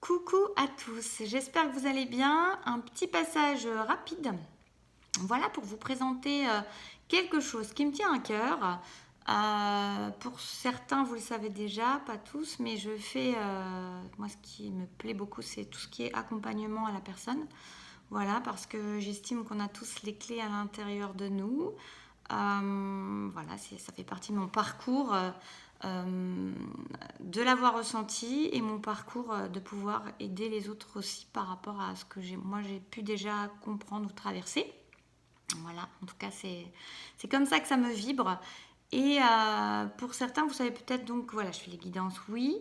Coucou à tous, j'espère que vous allez bien. Un petit passage rapide, voilà pour vous présenter quelque chose qui me tient à cœur. Pour certains, vous le savez déjà, pas tous, mais je fais, moi ce qui me plaît beaucoup, c'est tout ce qui est accompagnement à la personne. Voilà, parce que j'estime qu'on a tous les clés à l'intérieur de nous. Voilà, ça fait partie de mon parcours, de l'avoir ressenti et mon parcours de pouvoir aider les autres aussi par rapport à ce que moi j'ai pu déjà comprendre ou traverser. Voilà, en tout cas c'est comme ça que ça me vibre. Et pour certains, vous savez peut-être, donc voilà, je fais les guidances, oui.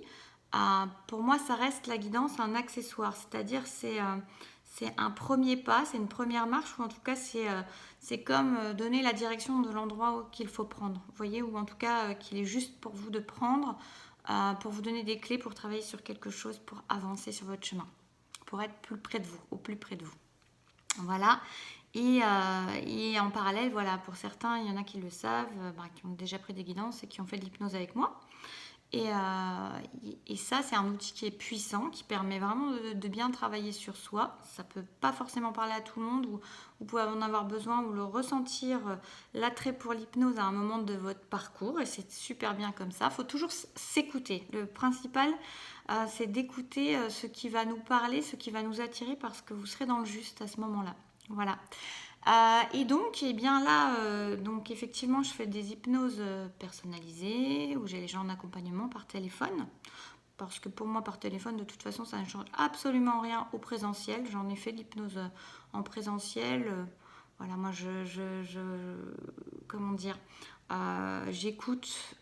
Pour moi, ça reste la guidance un accessoire, c'est-à-dire c'est un premier pas, c'est une première marche, ou en tout cas c'est comme donner la direction de l'endroit qu'il faut prendre, vous voyez, ou en tout cas qu'il est juste pour vous de prendre, pour vous donner des clés pour travailler sur quelque chose, pour avancer sur votre chemin, pour être plus près de vous, au plus près de vous. Voilà. Et en parallèle, voilà, pour certains, il y en a qui le savent, qui ont déjà pris des guidances et qui ont fait de l'hypnose avec moi. Et ça, c'est un outil qui est puissant, qui permet vraiment de bien travailler sur soi. Ça ne peut pas forcément parler à tout le monde, ou vous pouvez en avoir besoin ou le ressentir, l'attrait pour l'hypnose à un moment de votre parcours, et c'est super bien comme ça. Il faut toujours s'écouter. Le principal, c'est d'écouter ce qui va nous parler, ce qui va nous attirer, parce que vous serez dans le juste à ce moment-là. Voilà. Et donc, eh bien là, donc effectivement, je fais des hypnoses personnalisées où j'ai les gens en accompagnement par téléphone. Parce que pour moi, par téléphone, de toute façon, ça ne change absolument rien au présentiel. J'en ai fait de l'hypnose en présentiel. Voilà, moi, comment dire, j'écoute.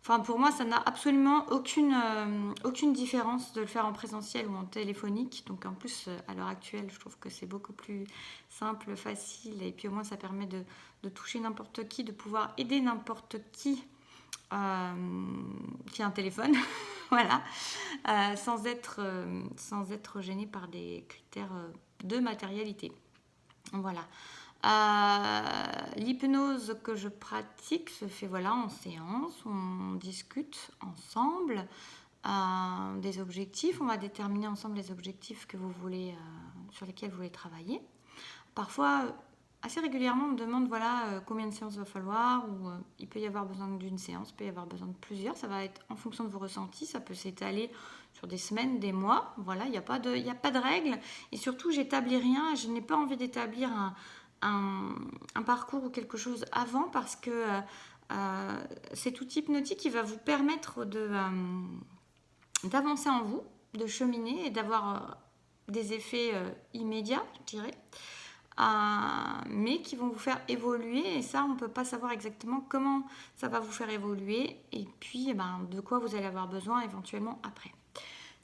Enfin, pour moi, ça n'a absolument aucune différence de le faire en présentiel ou en téléphonique. Donc, en plus, à l'heure actuelle, je trouve que c'est beaucoup plus simple, facile. Et puis, au moins, ça permet de toucher n'importe qui, de pouvoir aider n'importe qui a un téléphone. Voilà. Sans être gêné par des critères de matérialité. Voilà. L'hypnose que je pratique se fait voilà, en séance, on discute ensemble des objectifs, on va déterminer ensemble les objectifs que vous voulez, sur lesquels vous voulez travailler. Parfois, assez régulièrement, on me demande voilà, combien de séances il va falloir, ou il peut y avoir besoin d'une séance, il peut y avoir besoin de plusieurs, ça va être en fonction de vos ressentis, ça peut s'étaler sur des semaines, des mois, voilà, il n'y a pas de règle, et surtout j'établis rien, je n'ai pas envie d'établir un parcours ou quelque chose avant, parce que cet outil hypnotique qui va vous permettre d'avancer en vous, de cheminer et d'avoir des effets immédiats, je dirais, mais qui vont vous faire évoluer, et ça on ne peut pas savoir exactement comment ça va vous faire évoluer, et puis de quoi vous allez avoir besoin éventuellement après.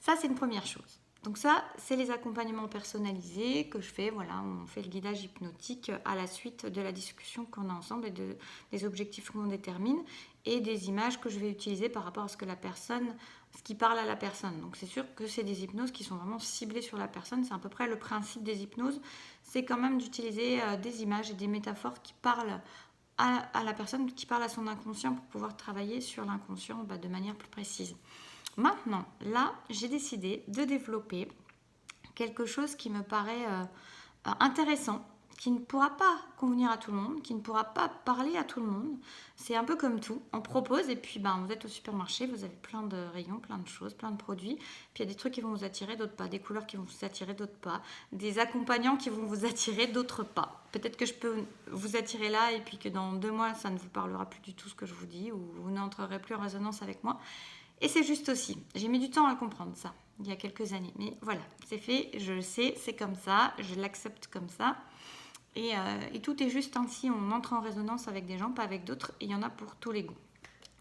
Ça, c'est une première chose. Donc ça, c'est les accompagnements personnalisés que je fais. Voilà, on fait le guidage hypnotique à la suite de la discussion qu'on a ensemble et des objectifs qu'on détermine, et des images que je vais utiliser par rapport à ce qui parle à la personne. Donc c'est sûr que c'est des hypnoses qui sont vraiment ciblées sur la personne. C'est à peu près le principe des hypnoses. C'est quand même d'utiliser des images et des métaphores qui parlent à la personne, qui parlent à son inconscient, pour pouvoir travailler sur l'inconscient de manière plus précise. Maintenant, là, j'ai décidé de développer quelque chose qui me paraît intéressant, qui ne pourra pas convenir à tout le monde, qui ne pourra pas parler à tout le monde. C'est un peu comme tout, on propose, et puis vous êtes au supermarché, vous avez plein de rayons, plein de choses, plein de produits, puis il y a des trucs qui vont vous attirer, d'autres pas, des couleurs qui vont vous attirer, d'autres pas, des accompagnants qui vont vous attirer, d'autres pas. Peut-être que je peux vous attirer là, et puis que dans 2 mois, ça ne vous parlera plus du tout ce que je vous dis, ou vous n'entrerez plus en résonance avec moi. Et c'est juste aussi. J'ai mis du temps à comprendre ça, il y a quelques années. Mais voilà, c'est fait, je le sais, c'est comme ça, je l'accepte comme ça. Et tout est juste ainsi, on entre en résonance avec des gens, pas avec d'autres, et il y en a pour tous les goûts.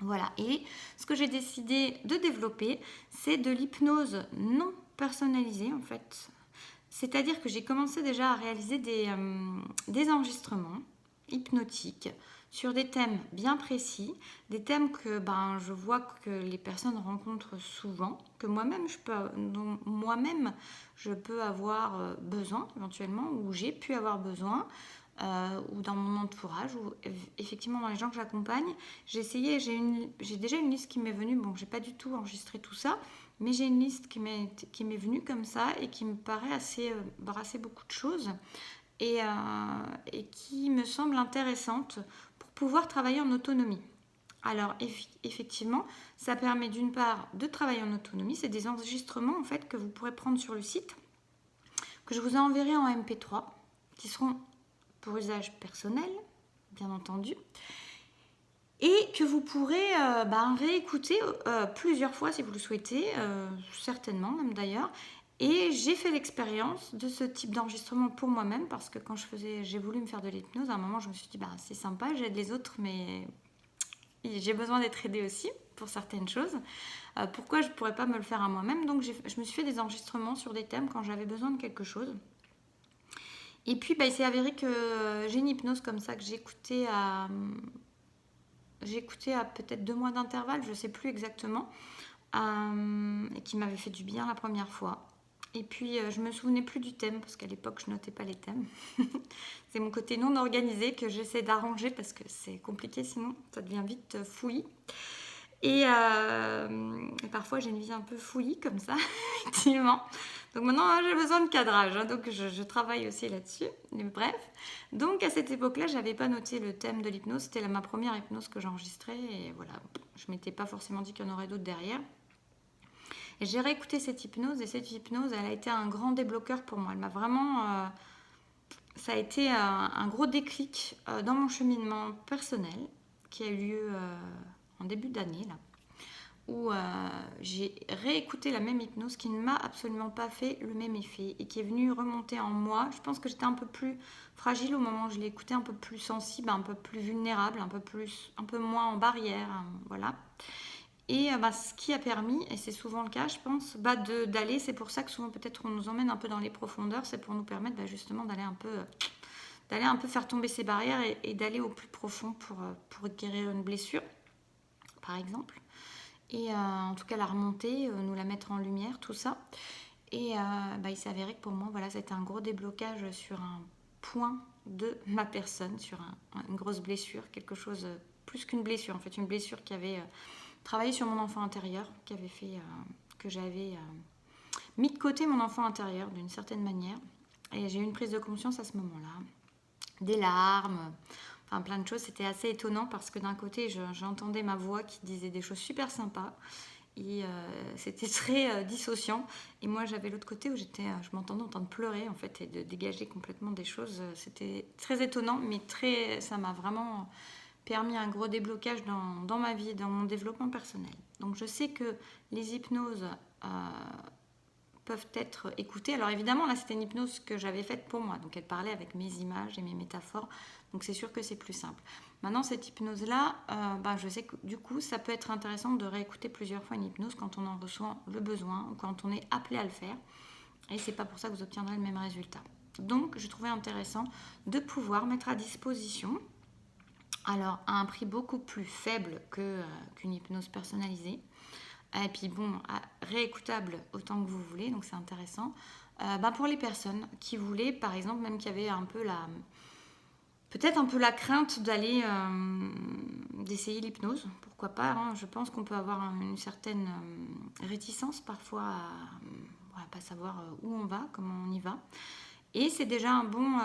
Voilà, et ce que j'ai décidé de développer, c'est de l'hypnose non personnalisée en fait. C'est-à-dire que j'ai commencé déjà à réaliser des enregistrements hypnotiques sur des thèmes bien précis, des thèmes que je vois que les personnes rencontrent souvent, que moi-même je peux avoir besoin éventuellement, ou j'ai pu avoir besoin, ou dans mon entourage, ou effectivement dans les gens que j'accompagne. J'ai essayé, j'ai déjà une liste qui m'est venue, bon, j'ai pas du tout enregistré tout ça, mais j'ai une liste qui m'est venue comme ça et qui me paraît assez brasser beaucoup de choses et qui me semble intéressante pour pouvoir travailler en autonomie. Alors effectivement, ça permet d'une part de travailler en autonomie, c'est des enregistrements en fait que vous pourrez prendre sur le site, que je vous enverrai en MP3, qui seront pour usage personnel, bien entendu, et que vous pourrez réécouter plusieurs fois si vous le souhaitez, certainement même d'ailleurs. Et j'ai fait l'expérience de ce type d'enregistrement pour moi-même parce que quand j'ai voulu me faire de l'hypnose, à un moment je me suis dit c'est sympa, j'aide les autres, mais j'ai besoin d'être aidée aussi pour certaines choses. Pourquoi je ne pourrais pas me le faire à moi-même? Donc je me suis fait des enregistrements sur des thèmes quand j'avais besoin de quelque chose. Et puis il s'est avéré que j'ai une hypnose comme ça que j'écoutais à peut-être 2 mois d'intervalle, je ne sais plus exactement, et qui m'avait fait du bien la première fois. Et puis je me souvenais plus du thème parce qu'à l'époque je notais pas les thèmes. C'est mon côté non organisé que j'essaie d'arranger parce que c'est compliqué sinon ça devient vite fouillis. Et parfois j'ai une vie un peu fouillis comme ça, effectivement. Donc maintenant j'ai besoin de cadrage, donc je travaille aussi là-dessus. Mais bref, donc à cette époque-là, j'avais pas noté le thème de l'hypnose. C'était ma première hypnose que j'enregistrais et voilà, je m'étais pas forcément dit qu'il y en aurait d'autres derrière. Et j'ai réécouté cette hypnose et cette hypnose, elle a été un grand débloqueur pour moi. Elle m'a vraiment, ça a été un gros déclic dans mon cheminement personnel qui a eu lieu en début d'année là, où j'ai réécouté la même hypnose qui ne m'a absolument pas fait le même effet et qui est venue remonter en moi. Je pense que j'étais un peu plus fragile au moment où je l'ai écouté, un peu plus sensible, un peu plus vulnérable, un peu moins en barrière, hein, voilà. Et ce qui a permis, et c'est souvent le cas je pense, d'aller, c'est pour ça que souvent peut-être on nous emmène un peu dans les profondeurs, c'est pour nous permettre justement d'aller un peu faire tomber ces barrières et d'aller au plus profond pour guérir une blessure, par exemple. Et en tout cas la remonter, nous la mettre en lumière, tout ça. Et il s'est avéré que pour moi, voilà, c'était un gros déblocage sur un point de ma personne, sur une grosse blessure, quelque chose plus qu'une blessure, en fait, une blessure qui avait travaillé sur mon enfant intérieur, qui avait fait que j'avais mis de côté mon enfant intérieur d'une certaine manière. Et j'ai eu une prise de conscience à ce moment-là, des larmes, enfin plein de choses. C'était assez étonnant parce que d'un côté, j'entendais ma voix qui disait des choses super sympas et c'était très dissociant. Et moi, j'avais l'autre côté où je m'entendais en train de pleurer en fait et de dégager complètement des choses. C'était très étonnant, mais ça m'a vraiment permis un gros déblocage dans ma vie, dans mon développement personnel. Donc je sais que les hypnoses peuvent être écoutées. Alors évidemment, là, c'était une hypnose que j'avais faite pour moi. Donc elle parlait avec mes images et mes métaphores. Donc c'est sûr que c'est plus simple. Maintenant, cette hypnose-là, je sais que du coup, ça peut être intéressant de réécouter plusieurs fois une hypnose quand on en ressent le besoin ou quand on est appelé à le faire. Et c'est pas pour ça que vous obtiendrez le même résultat. Donc je trouvais intéressant de pouvoir mettre à disposition, alors à un prix beaucoup plus faible qu'une hypnose personnalisée, et puis réécoutable autant que vous voulez, donc c'est intéressant. Pour les personnes qui voulaient, par exemple, même qui avaient peut-être un peu la crainte d'essayer l'hypnose, pourquoi pas, hein. Je pense qu'on peut avoir une certaine réticence parfois à pas savoir où on va, comment on y va. Et c'est déjà un bon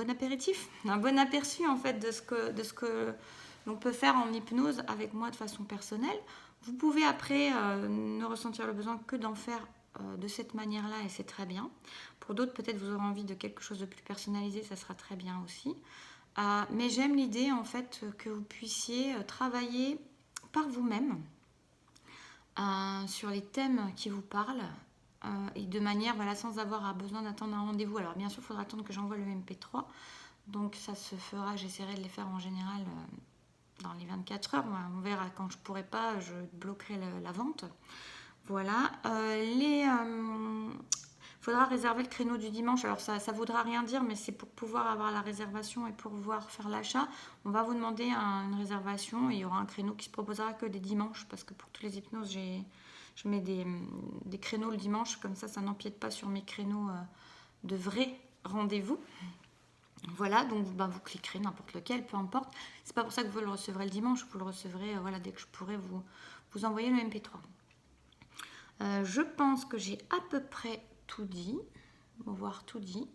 apéritif, un bon aperçu en fait de ce que l'on peut faire en hypnose avec moi de façon personnelle. Vous pouvez après ne ressentir le besoin que d'en faire de cette manière-là et c'est très bien. Pour d'autres, peut-être vous aurez envie de quelque chose de plus personnalisé, ça sera très bien aussi. Mais j'aime l'idée en fait que vous puissiez travailler par vous-même sur les thèmes qui vous parlent et de manière sans avoir besoin d'attendre un rendez-vous. Alors bien sûr, il faudra attendre que j'envoie le MP3. Donc ça se fera, j'essaierai de les faire en général dans les 24 heures. On verra, quand je ne pourrai pas, je bloquerai la vente. Voilà. Faudra réserver le créneau du dimanche. Alors ça ne voudra rien dire, mais c'est pour pouvoir avoir la réservation et pour pouvoir faire l'achat. On va vous demander une réservation et il y aura un créneau qui se proposera que des dimanches parce que pour toutes les hypnoses, je mets des créneaux le dimanche. Comme ça n'empiète pas sur mes créneaux de vrai rendez-vous. Voilà, donc vous cliquerez n'importe lequel, peu importe. C'est pas pour ça que vous le recevrez le dimanche, vous le recevrez voilà, dès que je pourrai vous envoyer le MP3. Je pense que j'ai à peu près tout dit, voire tout dit.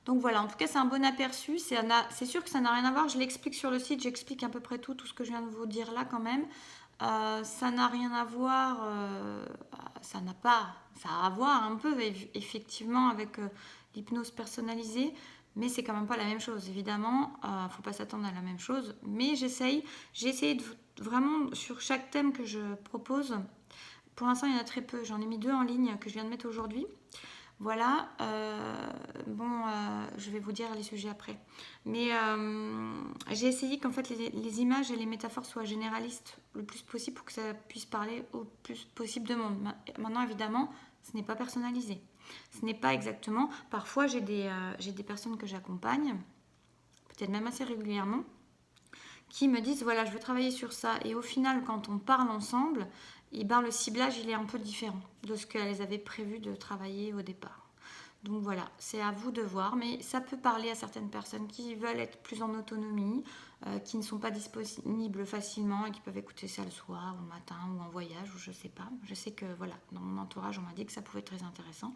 Donc voilà, en tout cas c'est un bon aperçu, c'est sûr que ça n'a rien à voir, je l'explique sur le site, j'explique à peu près tout ce que je viens de vous dire là quand même. Ça n'a rien à voir, ça a à voir un peu effectivement avec l'hypnose personnalisée, mais c'est quand même pas la même chose évidemment, faut pas s'attendre à la même chose, mais j'ai essayé vraiment sur chaque thème que je propose, pour l'instant il y en a très peu, j'en ai mis 2 en ligne que je viens de mettre aujourd'hui. Voilà, je vais vous dire les sujets après. Mais j'ai essayé qu'en fait les images et les métaphores soient généralistes le plus possible pour que ça puisse parler au plus possible de monde. Maintenant, évidemment, ce n'est pas personnalisé. Ce n'est pas exactement... Parfois, j'ai des personnes que j'accompagne, peut-être même assez régulièrement, qui me disent, voilà, je veux travailler sur ça. Et au final, quand on parle ensemble, le ciblage, il est un peu différent de ce qu'elles avaient prévu de travailler au départ. Donc voilà, c'est à vous de voir, mais ça peut parler à certaines personnes qui veulent être plus en autonomie, qui ne sont pas disponibles facilement et qui peuvent écouter ça le soir ou le matin ou en voyage ou je sais pas. Je sais que voilà, dans mon entourage, on m'a dit que ça pouvait être très intéressant.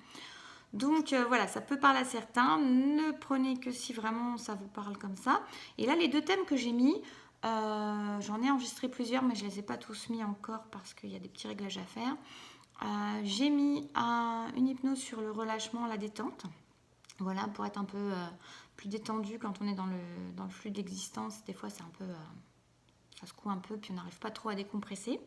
Donc voilà, ça peut parler à certains, ne prenez que si vraiment ça vous parle comme ça. Et là, les 2 thèmes que j'ai mis, j'en ai enregistré plusieurs, mais je ne les ai pas tous mis encore parce qu'il y a des petits réglages à faire. J'ai mis une hypnose sur le relâchement, la détente. Voilà, pour être un peu plus détendu quand on est dans le flux de l'existence. Des fois, c'est un peu... ça secoue un peu, puis on n'arrive pas trop à décompresser.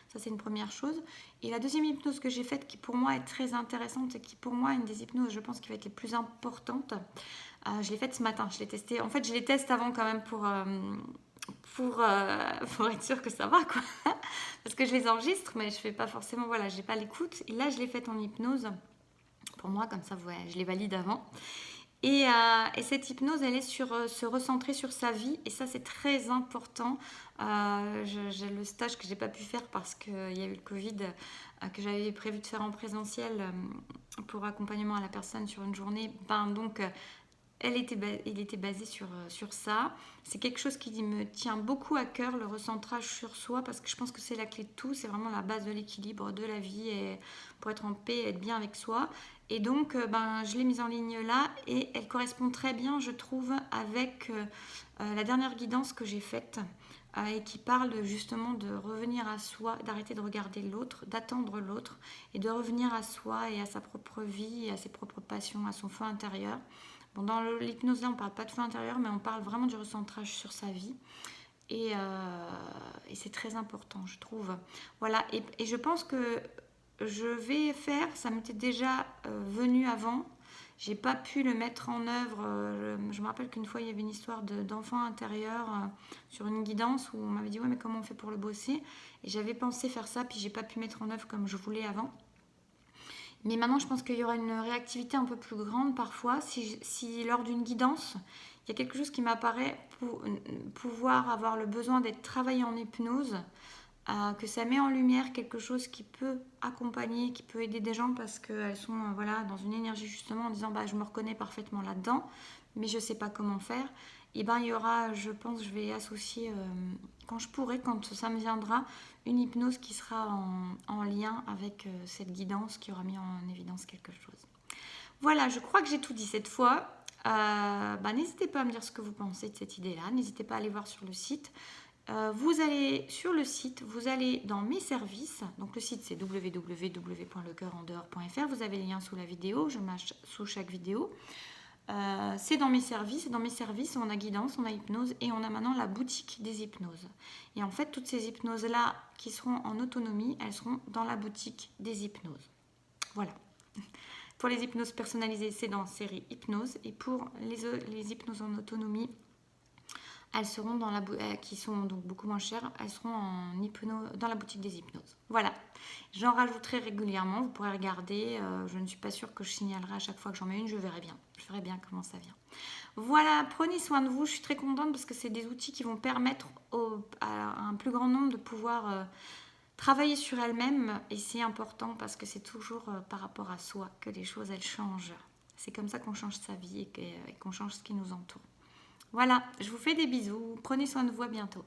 Ça, c'est une première chose. Et la deuxième hypnose que j'ai faite, qui pour moi est très intéressante, et qui pour moi est une des hypnoses, je pense, qui va être les plus importantes, je l'ai faite ce matin. Je l'ai testée. En fait, je les teste avant quand même pour être sûr que ça va, quoi. Parce que je les enregistre, mais je fais pas forcément, voilà, j'ai pas l'écoute. Et là, je l'ai faite en hypnose. Pour moi, comme ça, ouais, je les valide avant. Et cette hypnose, elle est sur se recentrer sur sa vie. Et ça, c'est très important. J'ai le stage que j'ai pas pu faire parce qu'il y a eu le Covid, que j'avais prévu de faire en présentiel pour accompagnement à la personne sur une journée. Donc, il était basé sur ça. C'est quelque chose qui me tient beaucoup à cœur, le recentrage sur soi, parce que je pense que c'est la clé de tout. C'est vraiment la base de l'équilibre de la vie et pour être en paix et être bien avec soi. Et donc, je l'ai mise en ligne là et elle correspond très bien, je trouve, avec la dernière guidance que j'ai faite et qui parle justement de revenir à soi, d'arrêter de regarder l'autre, d'attendre l'autre et de revenir à soi et à sa propre vie, à ses propres passions, à son feu intérieur. Bon, dans l'hypnose, là, on ne parle pas de feu intérieur, mais on parle vraiment du recentrage sur sa vie. Et c'est très important, je trouve. Voilà, et je pense que je vais faire, ça m'était déjà venu avant, j'ai pas pu le mettre en œuvre. Je me rappelle qu'une fois, il y avait une histoire d'enfant intérieur sur une guidance où on m'avait dit, ouais, mais comment on fait pour le bosser? Et j'avais pensé faire ça, puis j'ai pas pu mettre en œuvre comme je voulais avant. Mais maintenant, je pense qu'il y aura une réactivité un peu plus grande parfois. Si lors d'une guidance, il y a quelque chose qui m'apparaît pour pouvoir avoir le besoin d'être travaillé en hypnose, que ça met en lumière quelque chose qui peut accompagner, qui peut aider des gens parce qu'elles sont voilà, dans une énergie justement en disant je me reconnais parfaitement là-dedans, mais je ne sais pas comment faire. Et il y aura, je pense, je vais associer, quand je pourrai, quand ça me viendra, une hypnose qui sera en lien avec cette guidance qui aura mis en évidence quelque chose. Voilà, je crois que j'ai tout dit cette fois. N'hésitez pas à me dire ce que vous pensez de cette idée-là. N'hésitez pas à aller voir sur le site. Vous allez sur le site, vous allez dans mes services. Donc le site c'est www.lecoeurendehors.fr. Vous avez le lien sous la vidéo, je mâche sous chaque vidéo. C'est dans mes services. Et dans mes services, on a guidance, on a hypnose et on a maintenant la boutique des hypnoses. Et en fait, toutes ces hypnoses-là qui seront en autonomie, elles seront dans la boutique des hypnoses. Voilà. Pour les hypnoses personnalisées, c'est dans série hypnose. Et pour les hypnoses en autonomie, elles seront qui sont donc beaucoup moins chères, elles seront dans la boutique des hypnoses. Voilà, j'en rajouterai régulièrement, vous pourrez regarder, je ne suis pas sûre que je signalerai à chaque fois que j'en mets une, je verrai bien comment ça vient. Voilà, prenez soin de vous, je suis très contente parce que c'est des outils qui vont permettre à un plus grand nombre de pouvoir travailler sur elles-mêmes et c'est important parce que c'est toujours par rapport à soi que les choses elles changent. C'est comme ça qu'on change sa vie et qu'on change ce qui nous entoure. Voilà, je vous fais des bisous. Prenez soin de vous, à bientôt.